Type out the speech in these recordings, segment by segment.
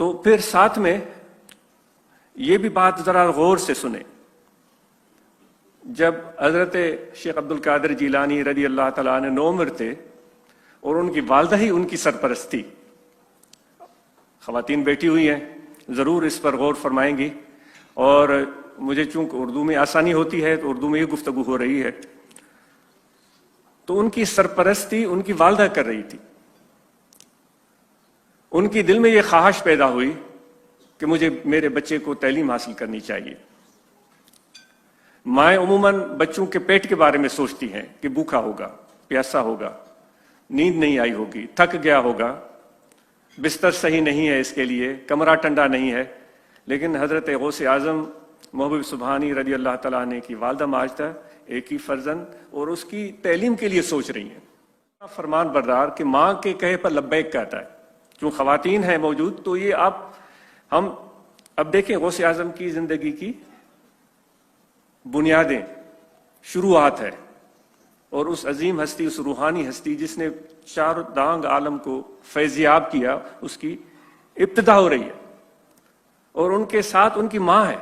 تو پھر ساتھ میں یہ بھی بات ذرا غور سے سنیں، جب حضرت شیخ عبد القادر جیلانی رضی اللہ تعالیٰ عنہ نوعمر تھے اور ان کی والدہ ہی ان کی سرپرست تھی، خواتین بیٹھی ہوئی ہیں، ضرور اس پر غور فرمائیں گی، اور مجھے چونکہ اردو میں آسانی ہوتی ہے تو اردو میں ہی گفتگو ہو رہی ہے، تو ان کی سرپرستی ان کی والدہ کر رہی تھی۔ ان کی دل میں یہ خواہش پیدا ہوئی کہ مجھے میرے بچے کو تعلیم حاصل کرنی چاہیے۔ مائیں عموماً بچوں کے پیٹ کے بارے میں سوچتی ہیں کہ بھوکا ہوگا، پیاسا ہوگا، نیند نہیں آئی ہوگی، تھک گیا ہوگا، بستر صحیح نہیں ہے اس کے لیے، کمرہ ٹھنڈا نہیں ہے، لیکن حضرت غوث اعظم محبوب سبحانی رضی اللہ تعالیٰ عنہ کی والدہ ماجدہ ایک ہی فرزند اور اس کی تعلیم کے لیے سوچ رہی ہیں۔ فرمان بردار کہ ماں کے کہے پر لبیک کہتا ہے، جو خواتین ہیں موجود، تو یہ ہم اب دیکھیں غوث اعظم کی زندگی کی بنیادیں، شروعات ہے، اور اس عظیم ہستی، اس روحانی ہستی جس نے چار دانگ عالم کو فیضیاب کیا، اس کی ابتدا ہو رہی ہے، اور ان کے ساتھ ان کی ماں ہے،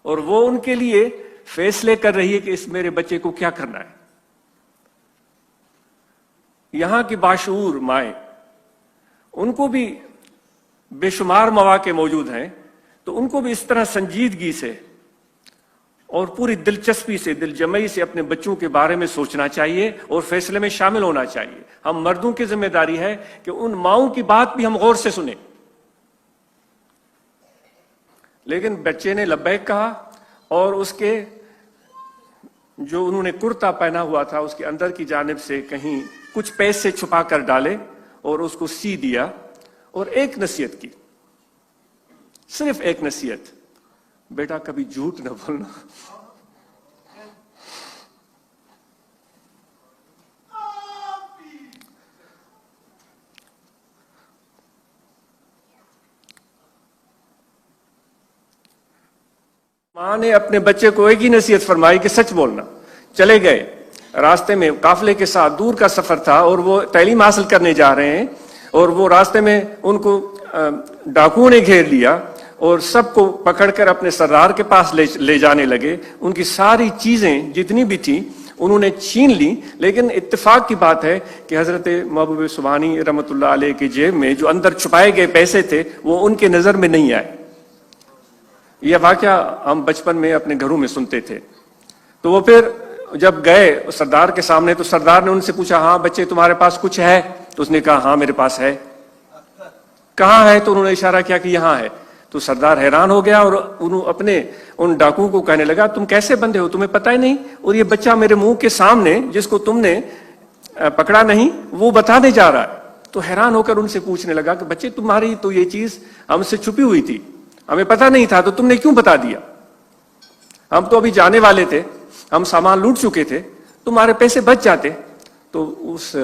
اور وہ ان کے لیے فیصلے کر رہی ہے کہ اس میرے بچے کو کیا کرنا ہے۔ یہاں کی باشعور مائیں، ان کو بھی بے شمار مواقع موجود ہیں، تو ان کو بھی اس طرح سنجیدگی سے اور پوری دلچسپی سے، دل جمعی سے اپنے بچوں کے بارے میں سوچنا چاہیے اور فیصلے میں شامل ہونا چاہیے۔ ہم مردوں کی ذمہ داری ہے کہ ان ماؤں کی بات بھی ہم غور سے سنیں۔ لیکن بچے نے لبیک کہا، اور اس کے جو انہوں نے کرتا پہنا ہوا تھا اس کے اندر کی جانب سے کہیں کچھ پیسے چھپا کر ڈالے اور اس کو سی دیا، اور ایک نصیحت کی، صرف ایک نصیحت، بیٹا کبھی جھوٹ نہ بولنا۔ ماں نے اپنے بچے کو ایک ہی نصیحت فرمائی کہ سچ بولنا۔ چلے گئے، راستے میں قافلے کے ساتھ دور کا سفر تھا اور وہ تعلیم حاصل کرنے جا رہے ہیں، اور وہ راستے میں ان کو ڈاکوؤں نے گھیر لیا اور سب کو پکڑ کر اپنے سردار کے پاس لے جانے لگے۔ ان کی ساری چیزیں جتنی بھی تھیں انہوں نے چھین لی، لیکن اتفاق کی بات ہے کہ حضرت محبوب سبحانی رحمۃ اللہ علیہ کی جیب میں جو اندر چھپائے گئے پیسے تھے وہ ان کے نظر میں نہیں آئے۔ یہ واقعہ ہم بچپن میں اپنے گھروں میں سنتے تھے۔ تو وہ پھر جب گئے سردار کے سامنے تو سردار نے ان سے پوچھا، ہاں بچے تمہارے پاس کچھ ہے؟ تو اس نے کہا ہاں میرے پاس ہے۔ کہاں ہے؟ تو انہوں نے اشارہ کیا کہ یہاں ہے۔ تو سردار حیران ہو گیا اور انہوں اپنے ان ڈاکوؤں کو کہنے لگا، تم کیسے بندے ہو، تمہیں پتہ ہی نہیں، اور یہ بچہ میرے منہ کے سامنے جس کو تم نے پکڑا نہیں وہ بتانے جا رہا ہے۔ تو حیران ہو کر ان سے پوچھنے لگا کہ بچے تمہاری تو یہ چیز ہم سے چھپی ہوئی تھی، ہمیں پتہ نہیں تھا، تو تم نے کیوں بتا دیا؟ ہم تو ابھی جانے والے تھے، ہم سامان لوٹ چکے تھے، تمہارے پیسے بچ جاتے۔ تو اس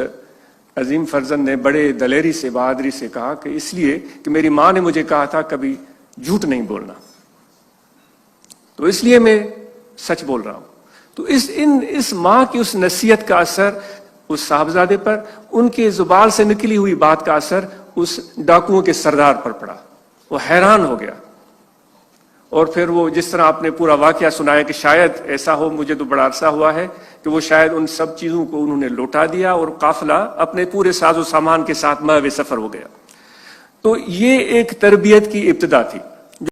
عظیم فرزند نے بڑے دلیری سے، بہادری سے کہا کہ اس لیے کہ میری ماں نے مجھے کہا تھا کبھی جھوٹ نہیں بولنا، تو اس لیے میں سچ بول رہا ہوں۔ تو اس ماں کی اس نصیحت کا اثر اس صاحبزادے پر، ان کے زبان سے نکلی ہوئی بات کا اثر اس ڈاکوؤں کے سردار پر پڑا۔ وہ حیران ہو گیا، اور پھر وہ جس طرح آپ نے پورا واقعہ سنایا کہ شاید ایسا ہو، مجھے تو بڑا عرصہ ہوا ہے کہ وہ شاید ان سب چیزوں کو انہوں نے لوٹا دیا اور قافلہ اپنے پورے ساز و سامان کے ساتھ محو سفر ہو گیا۔ تو یہ ایک تربیت کی ابتدا تھی۔